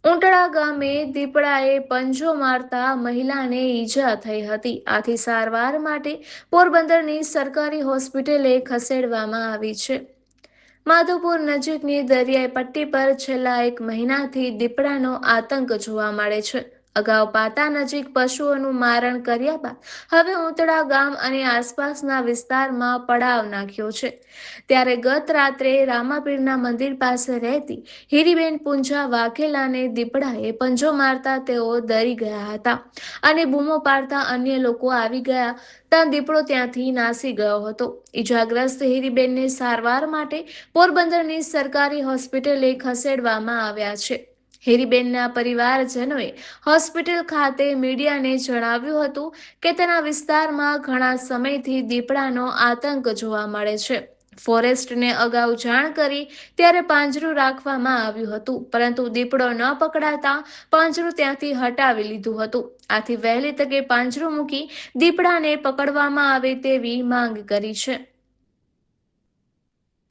ઉંટડા ગામે દીપડાએ પંજો મારતા મહિલાને ઈજા થઈ હતી. આથી સારવાર માટે પોરબંદરની સરકારી હોસ્પિટલે ખસેડવામાં આવી છે. માધવપુર નજીકની દરિયાઈ પટ્ટી પર છેલ્લા 1 મહિનાથી દીપડાનો આતંક જોવા મળે છે. અગાઉ પાતા નજીક પશુઓનું મારણ કર્યા બાદ હવે ઉંટડા ગામ અને આસપાસના વિસ્તારમાં પડાવ નાખ્યો છે. ત્યારે ગત રાત્રે રામાપીરના મંદિર પાસે રહેતી હીરીબેન પૂંજા વાઘેલાને દીપડાએ પંજો મારતા તેઓ ડરી ગયા હતા અને બૂમો પાડતા અન્ય લોકો આવી ગયા ત્યાં દીપડો ત્યાંથી નાસી ગયો હતો. ઈજાગ્રસ્ત હીરીબેનને સારવાર માટે પોરબંદરની સરકારી હોસ્પિટલે ખસેડવામાં આવ્યા છે. હીરીબેનના પરિવારજનોએ હોસ્પિટલ ખાતે મીડિયાને જણાવ્યું હતું કે તેના વિસ્તારમાં ઘણા સમયથી દીપડાનો આતંક જોવા મળે છે. ફોરેસ્ટને અગાઉ જાણ કરી ત્યારે પાંજરું રાખવામાં આવ્યું હતું, પરંતુ દીપડો ન પકડાતા પાંજરું ત્યાંથી હટાવી લીધું હતું. આથી વહેલી તકે પાંજરું મૂકી દીપડાને પકડવામાં આવે તેવી માંગ કરી છે.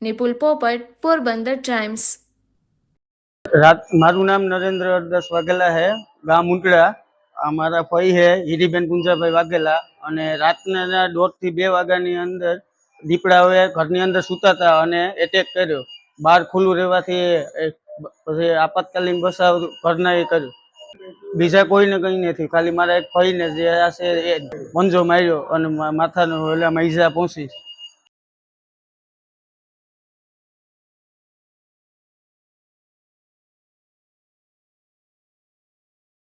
નિપુલ પોપટ, પોરબંદર ટાइम्स। मारू नाम नरेंद्र दास वाघेला है, गाम उंटड़ा। हमारा फई है हीरीबेन पुंजाभाई वाघेला। અને રાતના 1:30 થી 2 વાગ્યાની અંદર દીપડાઓએ ઘરની અંદર સૂતા હતા અને એટેક કર્યો। બહાર ખુલ્લું રહેવાથી પછી આપાતકાલીન બચાવ ઘરના એ કર્યો। બીજા કોઈને કંઈ નથી, ખાલી મારા એક ભાઈને જે આ છે એ પંજો માર્યો અને માથાનો ઓલામાં ઈજા પહોંચી।